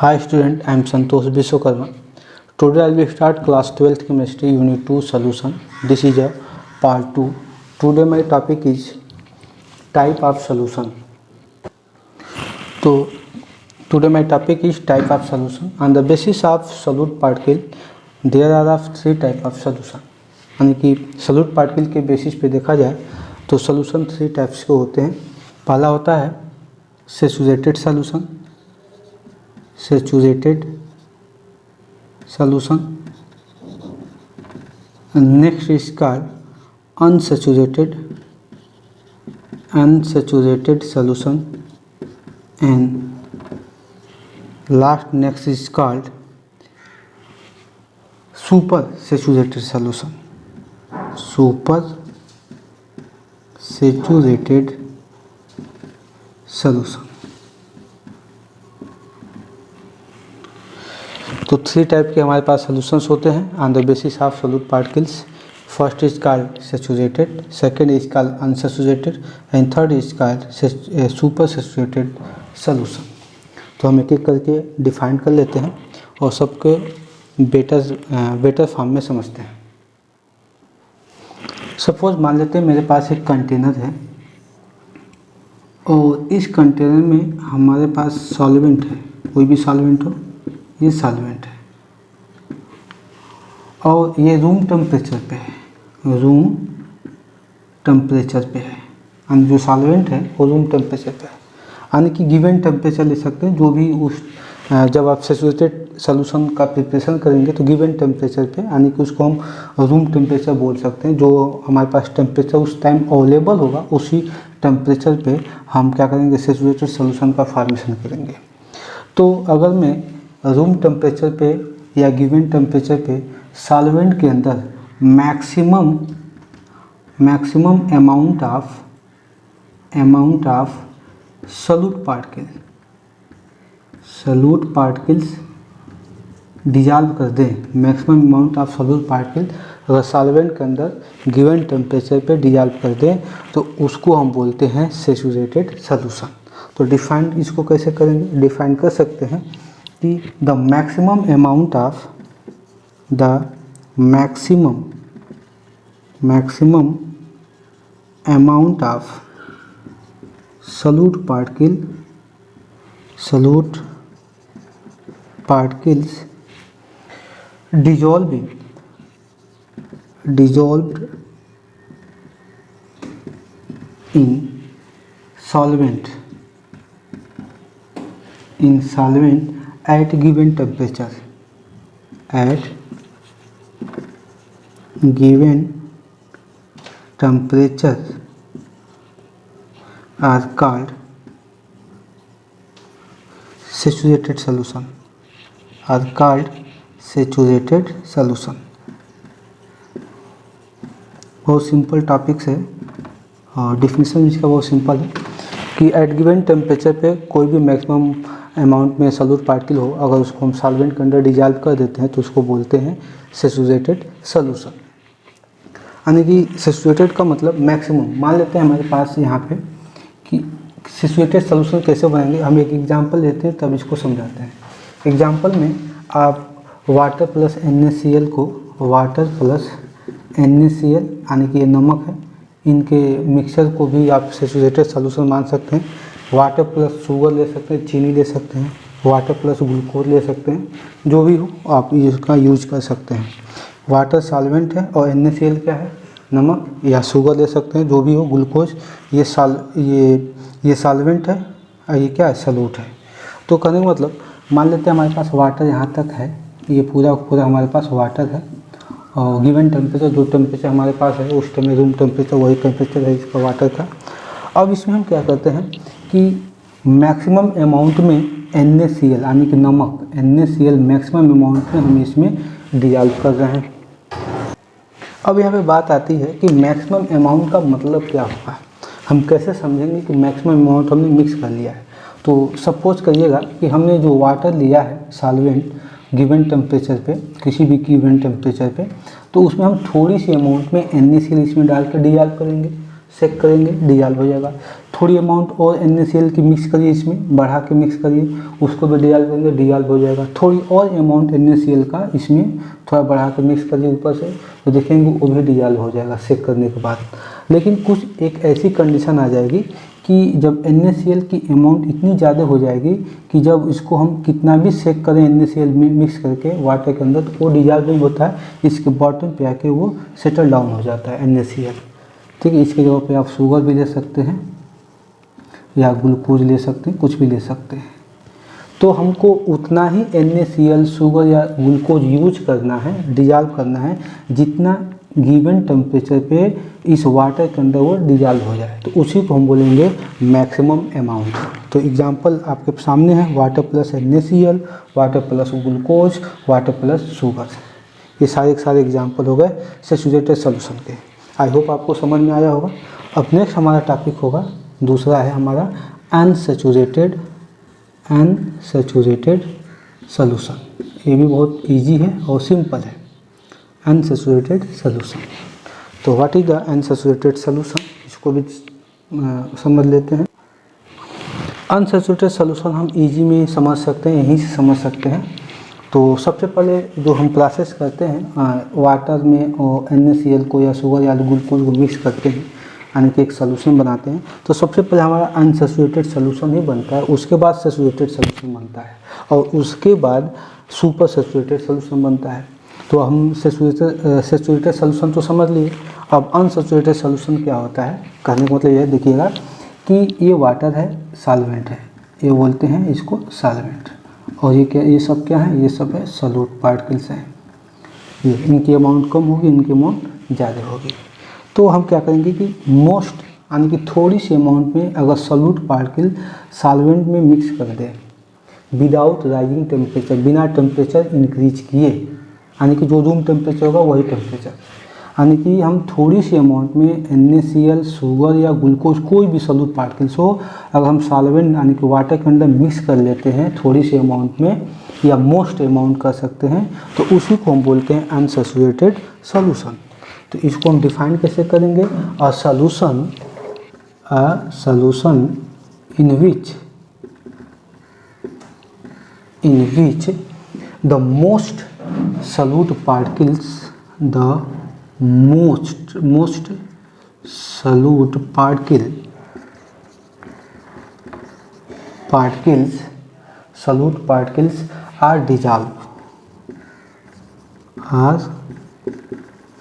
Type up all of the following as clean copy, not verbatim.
Hi student, I am Santosh Vishwakarma. Today I will start class 12th chemistry unit 2 solution. This is a part 2. Today my topic is type of solution. So today my topic is type of solution. On the basis of solute particle there are of three type of solution. यानी कि solute particle के basis पे देखा जाए तो solution three types के होते हैं. पहला होता है saturated solution. Next is called unsaturated solution, and next is called super saturated solution. तो थ्री टाइप के हमारे पास सॉल्यूशंस होते हैं on the basis of solute particles. First is called saturated, second is called unsaturated and third is called super saturated solution. तो हम एक एक करके डिफाइन कर लेते हैं और सबके बेटर फॉर्म में समझते हैं. सपोज मान लेते हैं मेरे पास एक कंटेनर है और इस कंटेनर में हमारे पास सॉल्वेंट है, कोई भी सॉल्वेंट हो, ये सॉल्वेंट है और ये रूम टेम्परेचर पे है, यानी जो सॉल्वेंट है वो रूम टेम्परेचर पे है. यानी कि गिवन टेम्परेचर ले सकते हैं जो भी उस जब आप सैचुरेटेड सॉल्यूशन का प्रिपरेशन करेंगे तो गिवन टेम्परेचर पे, यानी कि उसको हम रूम टेम्परेचर बोल सकते हैं. जो हमारे पास टेम्परेचर उस टाइम अवेलेबल होगा उसी टेम्परेचर पे हम क्या करेंगे, सैचुरेटेड सॉल्यूशन का फॉर्मेशन करेंगे. तो अगर मैं रूम टेम्परेचर पे या गिवन टेम्परेचर पे सॉल्वेंट के अंदर maximum amount of solute particles dissolve कर दें, maximum amount of solute particle अगर सॉल्वेंट के अंदर गिवन टेम्परेचर पे डिजॉल्व कर दें तो उसको हम बोलते हैं सैचुरेटेड सॉल्यूशन. तो डिफाइन इसको कैसे करेंगे, डिफाइन कर सकते हैं कि the maximum amount of solute particles dissolved in solvent at given temperature are called saturated solution. बहुत सिंपल टॉपिक्स है और डिफिनीशन इसका बहुत सिंपल है कि एट गिवन टेम्परेचर पे कोई भी मैक्सिमम अमाउंट में सोल्यूट पार्टिकल हो, अगर उसको हम सॉल्वेंट के अंदर डिजॉल्व कर देते हैं तो उसको बोलते हैं सैचुरेटेड सॉल्यूशन. यानी कि सैचुरेटेड का मतलब मैक्सिमम. मान लेते हैं हमारे पास यहाँ पे कि सैचुरेटेड सॉल्यूशन कैसे बनाएंगे, हम एक एग्जांपल लेते हैं तब इसको समझाते हैं. एग्जांपल में आप वाटर प्लस NaCl को यानी कि ये नमक है, इनके मिक्सचर को भी आप सैचुरेटेड सॉल्यूशन मान सकते हैं. वाटर प्लस शुगर ले सकते हैं, चीनी ले सकते हैं, वाटर प्लस ग्लूकोज ले सकते हैं, जो भी हो आप इसका यूज कर सकते हैं. वाटर सॉल्वेंट है और NaCl क्या है, नमक, या शुगर ले सकते हैं, जो भी हो, ग्लूकोज, ये सॉल्वेंट है और ये क्या है, सॉल्यूट है. तो कहने का मतलब मान लेते हैं हमारे पास वाटर यहाँ तक है, ये पूरा हमारे पास वाटर है और गिवन टेम्परेचर जो टेम्परेचर हमारे पास है उस टाइम में रूम टेम्परेचर वही टेम्परेचर है इसका वाटर का. अब इसमें हम क्या करते हैं कि मैक्सिमम अमाउंट में NaCl यानी कि नमक, NaCl मैक्सिमम अमाउंट में हम इसमें डिजॉल्व कर रहे हैं. अब यहाँ पे बात आती है कि मैक्सिमम अमाउंट का मतलब क्या होगा, हम कैसे समझेंगे कि मैक्सिमम अमाउंट हमने मिक्स कर लिया है. तो सपोज करिएगा कि हमने जो वाटर लिया है सॉल्वेंट गिवन टेम्परेचर पे, किसी भी गिवन टेम्परेचर पे, तो उसमें हम थोड़ी सी अमाउंट में NaCl इसमें डाल कर डिजॉल्व करेंगे. सेक करेंगे, डिजॉल्व हो जाएगा। थोड़ी अमाउंट और NaCl की मिक्स करिए, इसमें बढ़ा के मिक्स करिए, उसको भी डिजॉल्व करेंगे, डिजॉल्व हो जाएगा। थोड़ी और अमाउंट NaCl का इसमें थोड़ा बढ़ा के मिक्स करिए ऊपर से, तो देखेंगे वो भी डिजॉल्व हो जाएगा सेक करने के बाद। लेकिन कुछ एक ऐसी कंडीशन आ जाएगी कि जब NaCl की अमाउंट इतनी ज़्यादा हो जाएगी कि जब इसको हम कितना भी सेक करें NaCl में मिक्स करके वाटर के अंदर, तो वो डिजॉल्व नहीं होता है, इसके बॉटम पे आके वो सेटल डाउन हो जाता है NaCl। ठीक है, इसके जगह पे आप शुगर भी ले सकते हैं या ग्लूकोज ले सकते हैं, कुछ भी ले सकते हैं। तो हमको उतना ही NaCl, शुगर या ग्लूकोज यूज करना है, डिजॉल्व करना है, जितना गिवन टेम्परेचर पे इस वाटर के अंदर वो डिजॉल्व हो जाए, तो उसी को हम बोलेंगे मैक्सिमम अमाउंट। तो एग्जांपल आपके सामने है, water plus NaCl, water plus glucose, water plus sugar. ये सारे एग्जांपल हो गए सैचुरेटेड सॉल्यूशन के। आई होप आपको समझ में आया होगा। अब नेक्स्ट हमारा टॉपिक होगा, दूसरा है हमारा अनसैचुरेटेड सॉल्यूशन। ये भी बहुत इजी है और सिंपल है, अनसैचुरेटेड सॉल्यूशन। तो what is the unsaturated solution, इसको भी समझ लेते हैं। अनसैचुरेटेड सॉल्यूशन हम इजी में समझ सकते हैं, यहीं से समझ सकते हैं। तो सबसे पहले जो हम प्रोसेस करते हैं वाटर में और NaCl को या शुगर या ग्लूकोज को मिक्स करते हैं, यानी कि एक सॉल्यूशन बनाते हैं, तो सबसे पहले हमारा अनसैचुरेटेड सॉल्यूशन ही बनता है, उसके बाद सैचुरेटेड सॉल्यूशन बनता है, और उसके बाद सुपर सैचुरेटेड सॉल्यूशन बनता है। तो हम सैचुरेटेड सॉल्यूशन तो समझ लिए। अब अनसैचुरेटेड सॉल्यूशन क्या होता है, कहने का मतलब यह देखिएगा कि ये वाटर है, सॉल्वेंट है, ये बोलते हैं इसको सॉल्वेंट, और ये क्या, ये सब क्या है, ये सब है सॉल्यूट पार्टिकल्स हैं। ये इनकी अमाउंट कम होगी, इनकी अमाउंट ज़्यादा होगी। तो हम क्या करेंगे कि मोस्ट यानी कि थोड़ी सी अमाउंट में अगर सॉल्यूट पार्टिकल सॉल्वेंट में मिक्स कर दें विदाउट राइजिंग टेम्परेचर, बिना टेम्परेचर इंक्रीज किए, यानी कि जो रूम टेम्परेचर होगा वही टेम्परेचर, यानी कि हम थोड़ी सी अमाउंट में NaCl, शुगर या ग्लूकोज कोई भी सॉल्यूट पार्टिकल्स हो, अगर हम सॉल्वेंट यानी कि वाटर के अंदर मिक्स कर लेते हैं थोड़ी सी अमाउंट में या मोस्ट अमाउंट कर सकते हैं, तो उसी को हम बोलते हैं अनसैचुरेटेड सॉल्यूशन। तो इसको हम डिफाइन कैसे करेंगे, a solution in which the most solute particles solute particles are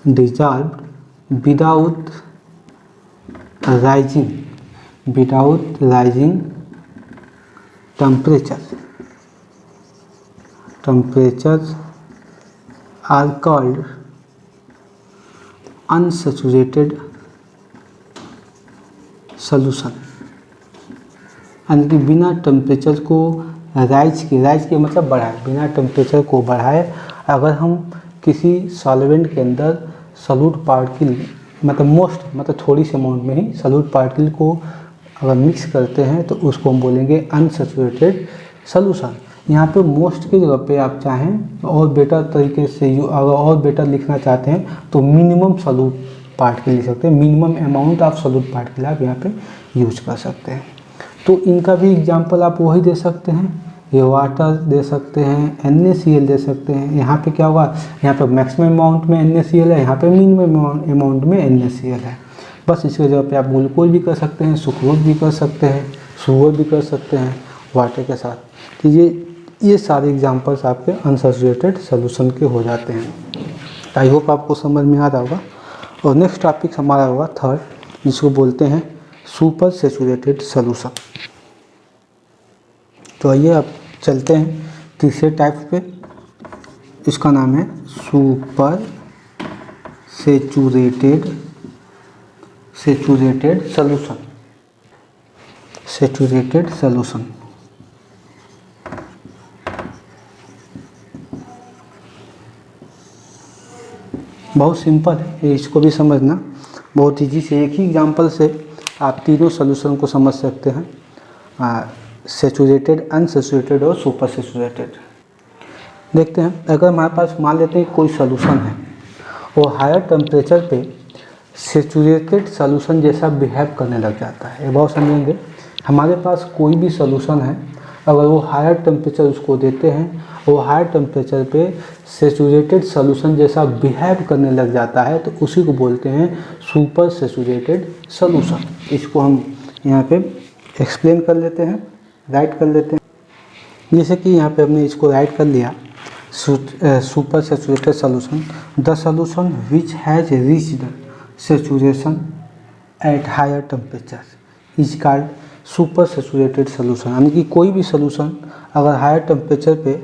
dissolved without rising temperatures are called unsaturated solution। यानी कि बिना टेम्परेचर को राइज के मतलब बढ़ाए, बिना टेम्परेचर को बढ़ाए अगर हम किसी सॉल्वेंट के अंदर सॉल्यूट पार्टिकल मतलब थोड़ी सी अमाउंट में ही सॉल्यूट पार्टिकल को अगर मिक्स करते हैं, तो उसको हम बोलेंगे अनसैचुरेटेड सॉल्यूशन। यहाँ पे मोस्ट की जगह पे आप चाहें और बेटर तरीके से अगर और बेटर लिखना चाहते हैं तो मिनिमम सॉल्यूट पार्टिकल लिख सकते हैं, minimum amount of solute particle आप यहाँ पे यूज कर सकते हैं। तो इनका भी एग्जांपल आप वही दे सकते हैं, ये वाटर दे सकते हैं, NaCl दे सकते हैं। यहाँ पे क्या होगा, यहाँ पे मैक्सिमम अमाउंट में NaCl है, यहाँ पे मिनिमम अमाउंट में NaCl है। बस इसकी जगह पे आप ग्लूकोज भी कर सकते हैं, सुक्रोज भी कर सकते हैं, शुगर भी कर सकते हैं वाटर के साथ। तो ये सारे एग्जांपल्स आपके अनसैचुरेटेड सॉल्यूशन के हो जाते हैं। आई होप आपको समझ में आ रहा होगा। और नेक्स्ट टॉपिक हमारा होगा थर्ड, जिसको बोलते हैं सुपर सैचुरेटेड सॉल्यूशन। तो आइए अब चलते हैं तीसरे टाइप पे, इसका नाम है सुपर सैचुरेटेड सॉल्यूशन। बहुत सिंपल है, इसको भी समझना बहुत ईजी से, एक ही एग्जांपल से आप तीनों सॉल्यूशन को समझ सकते हैं, सैचुरेटेड, अनसैचुरेटेड और सुपर सैचुरेटेड। देखते हैं, अगर हमारे पास मान लेते हैं कोई सॉल्यूशन है, वो हायर टेम्परेचर पे सेचुरेटेड सॉल्यूशन जैसा बिहेव करने लग जाता है। ये बहुत समझेंगे। हमारे पास कोई भी सॉल्यूशन है, अगर वो हायर टेम्परेचर उसको देते हैं, वो हायर टेम्परेचर पे सेचुरेटेड सॉल्यूशन जैसा बिहेव करने लग जाता है, तो उसी को बोलते हैं सुपर सेचुरेटेड सॉल्यूशन। इसको हम यहाँ पे एक्सप्लेन कर लेते हैं, राइट कर लेते हैं। जैसे कि यहाँ पे हमने इसको राइट कर लिया, super saturated solution, the solution which has reached saturation at higher temperature is called super saturated solution. यानी कि कोई भी सॉल्यूशन अगर हायर टेम्परेचर पे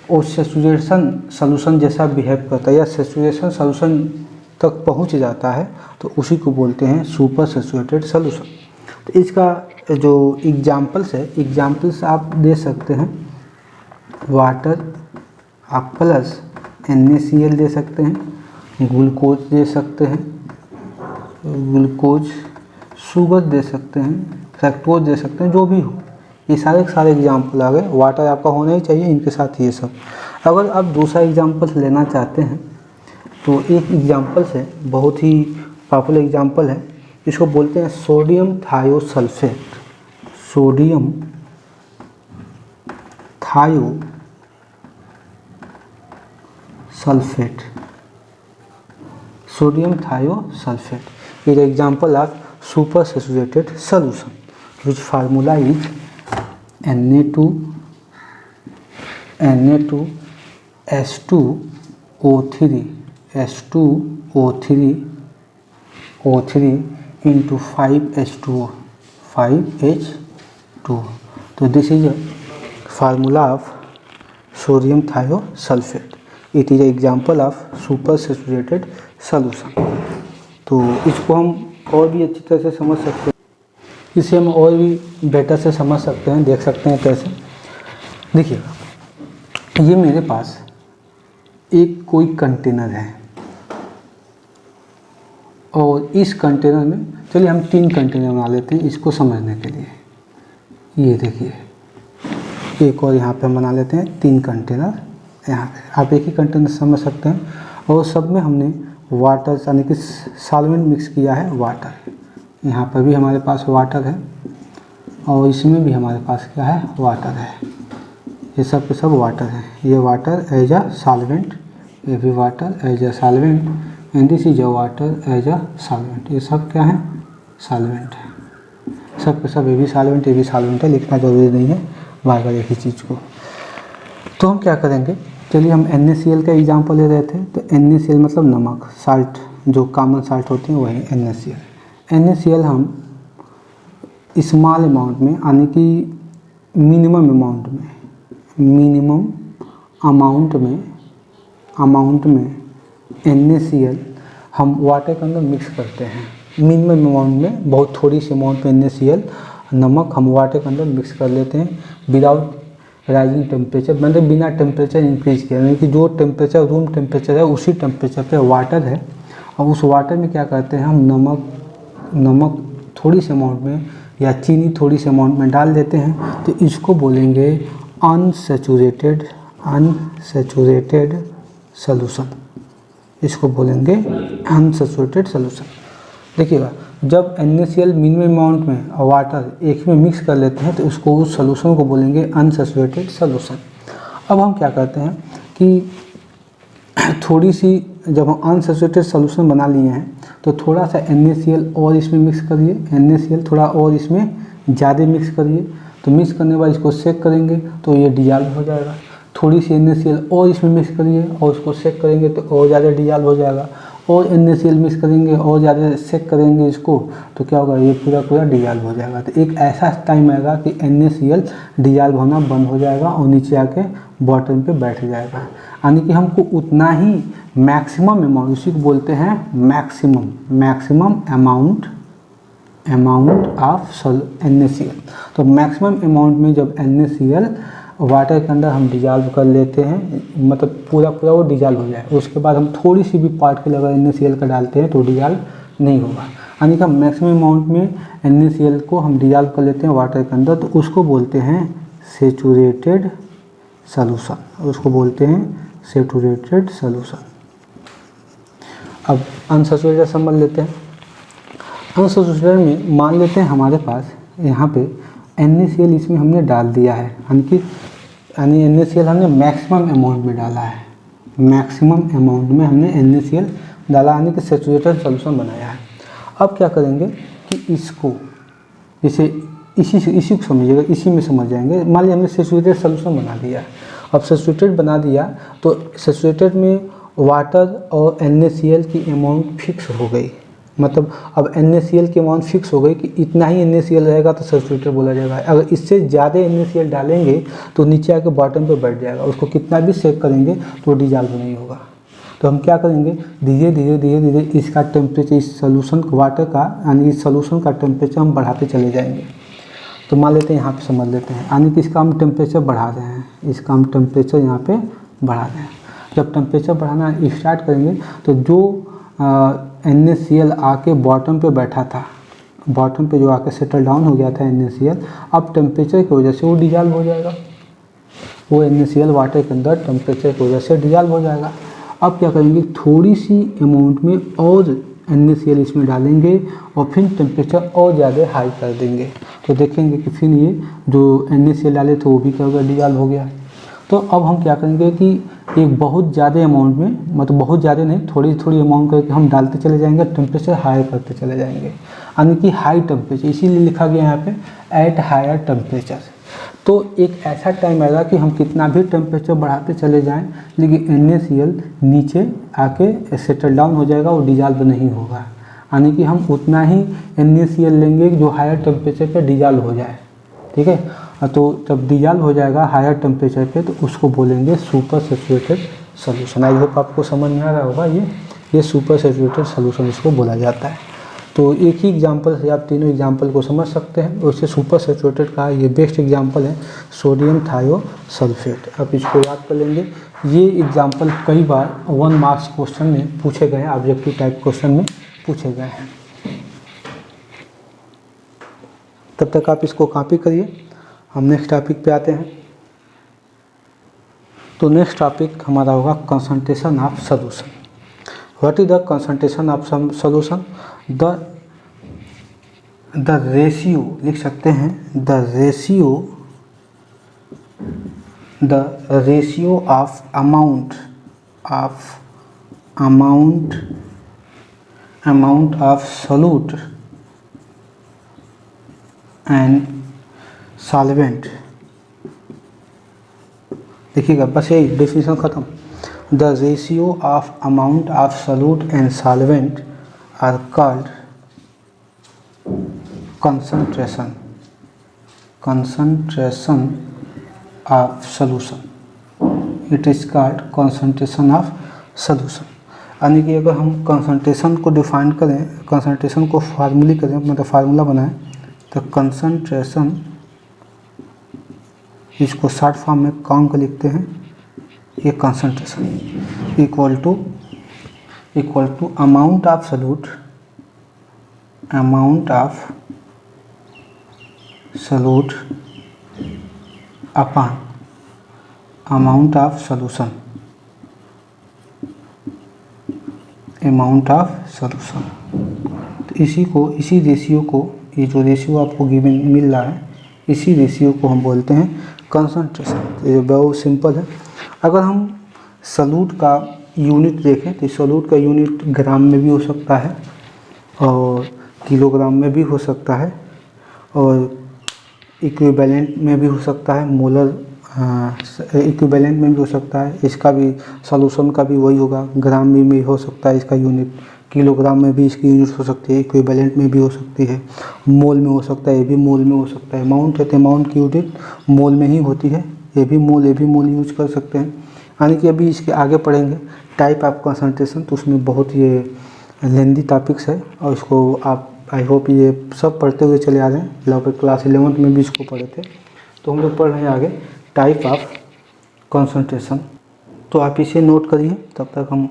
और सेचुरेशन सॉल्यूशन जैसा बिहेव करता है या सेचुरेशन सॉल्यूशन तक पहुंच जाता है, तो उसी को बोलते हैं सुपर सेचुरेटेड सॉल्यूशन। तो इसका जो एग्जांपल्स है, एग्जांपल्स आप दे सकते हैं, वाटर आप प्लस NaCl दे सकते हैं, ग्लूकोज दे सकते हैं, ग्लूकोज, शुगर दे सकते हैं, फ्रैक्टोज दे सकते हैं, जो भी हो। ये सारे के सारे एग्जाम्पल आ गए। वाटर आपका होना ही चाहिए, इनके साथ ये सब। अगर आप दूसरा एग्जाम्पल लेना चाहते हैं तो एक एग्जाम्पल है, बहुत ही पॉपुलर एग्जाम्पल है, इसको बोलते हैं sodium thiosulphate. Sodium thiosulphate, sodium thiosulphate is an example of super saturated solution which formula is Na2H2O3 into 5H2O. So this is a formula of sodium thiosulfate. It is an example of super saturated solution. तो इसको हम और भी अच्छी तरह से समझ सकते हैं, इसे हम और भी बेटर से समझ सकते हैं, देख सकते हैं कैसे। देखिएगा, ये मेरे पास एक कोई कंटेनर है और इस कंटेनर में, चलिए हम 3 कंटेनर बना लेते हैं इसको समझने के लिए। ये देखिए, एक और यहाँ पे हम बना लेते हैं 3 कंटेनर। यहाँ पे आप एक ही कंटेनर समझ सकते हैं, और सब में हमने वाटर यानी कि सॉल्वेंट मिक्स किया है, वाटर। यहाँ पर भी हमारे पास वाटर है और इसमें भी हमारे पास क्या है, वाटर है। ये सब के सब वाटर है। ये वाटर एज अ सॉल्वेंट, ये भी water as a solvent, and this is a water as a solvent. ये सब क्या है, सॉल्वेंट है। सब के सब ये भी सॉल्वेंट, ये भी सॉल्वेंट है, लिखना जरूरी नहीं है बार बार एक ही चीज़ को। तो हम क्या करेंगे, चलिए हम NaCl का एग्जांपल ले रहे थे। तो NaCl मतलब नमक, साल्ट, जो कॉमन साल्ट होते हैं वही NaCl। NaCl हम स्मॉल अमाउंट में, यानी कि मिनिमम अमाउंट में NaCl हम वाटर के अंदर मिक्स करते हैं। मिनिमम अमाउंट में, बहुत थोड़ी सी अमाउंट में NaCl नमक हम वाटर के अंदर मिक्स कर लेते हैं विदाउट राइजिंग टेम्परेचर, मतलब बिना टेम्परेचर इंक्रीज किया। यानी कि जो टेम्परेचर रूम टेम्परेचर है उसी टेम्परेचर पे वाटर है, और उस वाटर में क्या करते हैं हम नमक थोड़ी सी अमाउंट में या चीनी थोड़ी सी अमाउंट में डाल देते हैं। तो इसको बोलेंगे अनसैचुरेटेड सॉल्यूशन। इसको बोलेंगे अनसैचुरेटेड सॉल्यूशन। देखिएगा, जब NaCl मिनिमम अमाउंट में और वाटर एक में मिक्स कर लेते हैं तो उसको, उस सॉल्यूशन को बोलेंगे अनसैचुरेटेड सॉल्यूशन। अब हम क्या करते हैं कि थोड़ी सी, जब हम अनसैचुरेटेड सॉल्यूशन बना लिए हैं तो थोड़ा सा NaCl और इसमें मिक्स करिए, NaCl थोड़ा और इसमें ज़्यादा मिक्स करिए। तो मिक्स करने के बाद इसको सेक करेंगे तो ये डिजॉल्व हो जाएगा। थोड़ी सी NaCl और इसमें मिक्स करिए और उसको सेक करेंगे तो और ज़्यादा डिजॉल्व हो जाएगा। और NaCl मिक्स करेंगे और ज़्यादा सेक करेंगे इसको, तो क्या होगा, ये पूरा डिजॉल्व हो जाएगा। तो एक ऐसा टाइम आएगा कि NaCl डिजॉल्व होना बंद हो जाएगा और नीचे आके बॉटम पे बैठ जाएगा। यानी कि हमको उतना ही मैक्सिमम अमाउंट, उसी को बोलते हैं मैक्सिमम अमाउंट ऑफ NaCl। तो मैक्सिमम अमाउंट में जब NaCl वाटर के अंदर हम डिजॉल्व कर लेते हैं, मतलब पूरा वो डिजॉल्व हो जाए, उसके बाद हम थोड़ी सी भी पार्टिकल अगर NaCl का डालते हैं तो डिजॉल्व नहीं होगा। यानी कि मैक्सिमम अमाउंट में NaCl को हम डिजॉल्व कर लेते हैं वाटर के अंदर, तो उसको बोलते हैं सेचुरेटेड सॉल्यूशन। अब अनसैचुरेटेड समझ लेते हैं। अनसैचुरेटेड में मान लेते हैं हमारे पास यहाँ पे NaCl इसमें हमने डाल दिया है, यानी NaCl हमने मैक्सिमम अमाउंट में डाला है, मैक्सिमम अमाउंट में हमने NaCl डाला, यानी कि सैचुरेटेड सॉल्यूशन बनाया है। अब क्या करेंगे कि इसको जैसे इसी को समझिएगा, इसी में समझ जाएंगे। मान लिया हमने सैचुरेटेड सॉल्यूशन बना दिया। अब सैचुरेटेड बना दिया तो सैचुरेटेड में वाटर और NaCl की अमाउंट फिक्स हो गई, मतलब अब NaCl की अमाउंट फिक्स हो गई कि इतना ही NaCl रहेगा तो सैचुरेटेड बोला जाएगा। अगर इससे ज़्यादा NaCl डालेंगे तो नीचे आके बॉटम पे बैठ जाएगा, उसको कितना भी सेक करेंगे तो डिजॉल्व नहीं होगा। तो हम क्या करेंगे, धीरे धीरे इसका टेम्परेचर, इस सोल्यूशन वाटर का यानी इस सोल्यूशन का टेम्परेचर हम बढ़ाते चले जाएंगे। तो मान लेते हैं यहाँ पे समझ लेते हैं, यानी कि इसका हम टेम्परेचर बढ़ा रहे हैं, इसका हम टेम्परेचर यहाँ पे बढ़ा रहे हैं। जब टेम्परेचर बढ़ाना स्टार्ट करेंगे तो जो NaCl आके बॉटम पे बैठा था, बॉटम पे जो आके सेटल डाउन हो गया था NaCl, अब टेम्परेचर की वजह से वो डिजॉल्व हो जाएगा। वो NaCl वाटर के अंदर टेम्परेचर की वजह से डिजॉल्व हो जाएगा। अब क्या करेंगे, थोड़ी सी अमाउंट में और NaCl इसमें डालेंगे और फिर टेम्परेचर और ज़्यादा हाई कर देंगे। तो देखेंगे कि फिर ये जो NaCl डाले थे वो भी क्या हो गया, डिजॉल्व हो गया। तो अब हम क्या करेंगे कि एक बहुत ज़्यादा अमाउंट में, मतलब बहुत ज़्यादा नहीं, थोड़ी थोड़ी अमाउंट करके हम डालते चले जाएंगे, टेम्परेचर हाई करते चले जाएंगे, यानी कि हाई टेम्परेचर, इसीलिए लिखा गया यहाँ पे एट हायर टेम्परेचर। तो एक ऐसा टाइम आएगा कि हम कितना भी टेम्परेचर बढ़ाते चले जाएं लेकिन NaCl नीचे आके सेटल डाउन हो जाएगा, वो डिजॉल्व नहीं होगा, यानी कि हम उतना ही NaCl लेंगे जो हायर टेम्परेचर पे डिजॉल्व हो जाए। ठीक है, तो जब डिजॉल्व हो जाएगा हायर टेम्परेचर पे तो उसको बोलेंगे super saturated solution. I hope आपको समझ में आ रहा होगा, ये सुपर सैचुरेटेड सॉल्यूशन इसको बोला जाता है। तो एक ही एग्जांपल से आप तीनों एग्जांपल को समझ सकते हैं। उससे सुपर सैचुरेटेड का ये बेस्ट एग्जांपल है सोडियम थायोसल्फेट। आप इसको याद कर लेंगे। ये एग्जांपल कई बार 1 मार्क्स क्वेश्चन में पूछे गए हैं, ऑब्जेक्टिव टाइप क्वेश्चन में पूछे गए हैं। तब तक आप इसको कॉपी करिए, हम नेक्स्ट टॉपिक पे आते हैं। तो नेक्स्ट टॉपिक हमारा होगा concentration of solution. What is the concentration of solution? The ratio, लिख सकते हैं the ratio of amount of solute and solvent. देखिएगा, बस यही डेफिनेशन खत्म। The ratio of amount of solute and solvent are called concentration of solution. It is called concentration of solution। यानी कि अगर हम कंसंट्रेशन को डिफाइन करें, कंसंट्रेशन को फार्मूली करें, मतलब फार्मूला बनाएं, तो कंसंट्रेशन, इसको शॉर्ट फॉर्म में कॉम को लिखते हैं, ये concentration equal to amount of solute, solute upon amount of solution, तो इसी रेशियो को, ये जो रेशियो आपको गिवन मिल रहा है, इसी रेशियो को हम बोलते हैं कंसंट्रेशन। ये बहुत सिंपल है। अगर हम सोल्यूट का यूनिट देखें तो सोल्यूट का यूनिट ग्राम में भी हो सकता है और किलोग्राम में भी हो सकता है और इक्विवेलेंट में भी हो सकता है, मोलर इक्विवेलेंट में भी हो सकता है। इसका भी सॉल्यूशन का भी वही होगा, ग्राम में भी हो सकता है इसका यूनिट, किलोग्राम में भी इसकी यूनिट हो सकती है, इक्विवेलेंट में भी हो सकती है, मोल में हो सकता है, ये भी मोल में हो सकता है। अमाउंट है तो अमाउंट की यूनिट मोल में ही होती है, ये भी मोल यूज कर सकते हैं। यानी कि अभी इसके आगे पढ़ेंगे टाइप ऑफ कंसंट्रेशन, तो उसमें बहुत ये लेंदी टॉपिक्स है और इसको आप आई होप ये सब पढ़ते हुए चले आ रहे हैं। लगभग क्लास 11th में भी इसको पढ़े थे। तो हम लोग पढ़ रहे हैं आगे टाइप ऑफ कंसंट्रेशन। तो आप इसे नोट करिए, तब तक हम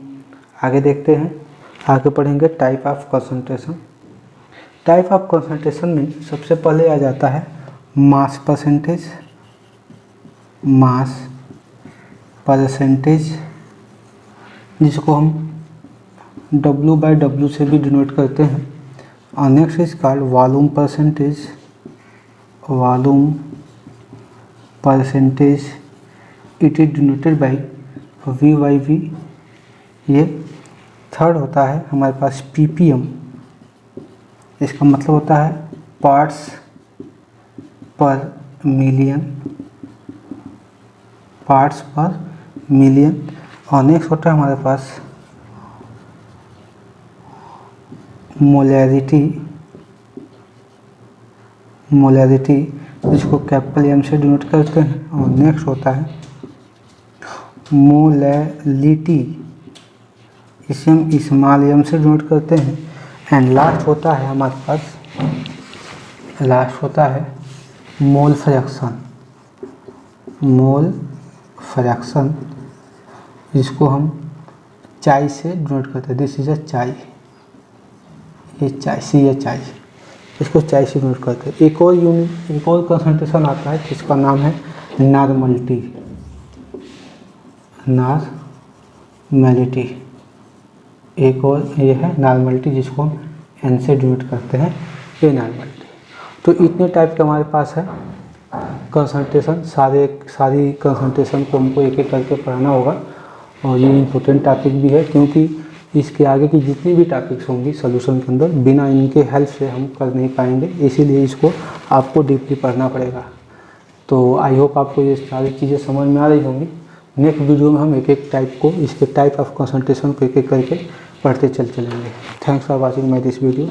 आगे देखते हैं। आगे पढ़ेंगे type of concentration. Type of concentration में सबसे पहले आ जाता है मास परसेंटेज, जिसको हम W/W से भी डिनोट करते हैं। और next is called volume percentage. Volume percentage it is denoted by V/V। ये थर्ड होता है हमारे पास ppm। इसका मतलब होता है पार्ट्स पर मिलियन, पार्ट्स पर मिलियन। और नेक्स्ट होता है हमारे पास मोलैरिटी। मोलैरिटी जिसको कैपिटल M से डिनोट करते हैं। और नेक्स्ट होता है मोलैलिटी, इसे हम स्मॉल m से डिनोट करते हैं। एंड लास्ट होता है हमारे पास, लास्ट होता है मोल फ्रैक्शन। मोल फ्रैक्शन जिसको हम चाय से डिनोट करते हैं। दिस इज अ चाय, ये चाय सी है चाय, इसको चाय से डिनोट करते हैं। एक और यूनिट, एक और कंसंट्रेशन आता है जिसका नाम है नॉर्मलिटी। नॉर्मलिटी एक और ये है नॉर्मलिटी जिसको हम N से डिनोट करते हैं, ये नॉर्मलिटी। तो इतने टाइप के हमारे पास है कंसंट्रेशन। सारी कंसंट्रेशन को हमको एक एक करके पढ़ाना होगा। और ये इम्पोर्टेंट टॉपिक भी है क्योंकि इसके आगे की जितनी भी टॉपिक्स होंगी सोल्यूशन के अंदर बिना इनके हेल्प से हम कर नहीं पाएंगे, इसीलिए इसको आपको डीपली पढ़ना पड़ेगा। तो आई होप आपको ये सारी चीज़ें समझ में आ रही होंगी। नेक्स्ट वीडियो में हम एक एक टाइप को, इसके टाइप ऑफ कंसंट्रेशन को एक एक करके पढ़ते चलेंगे। Thanks for watching my this video.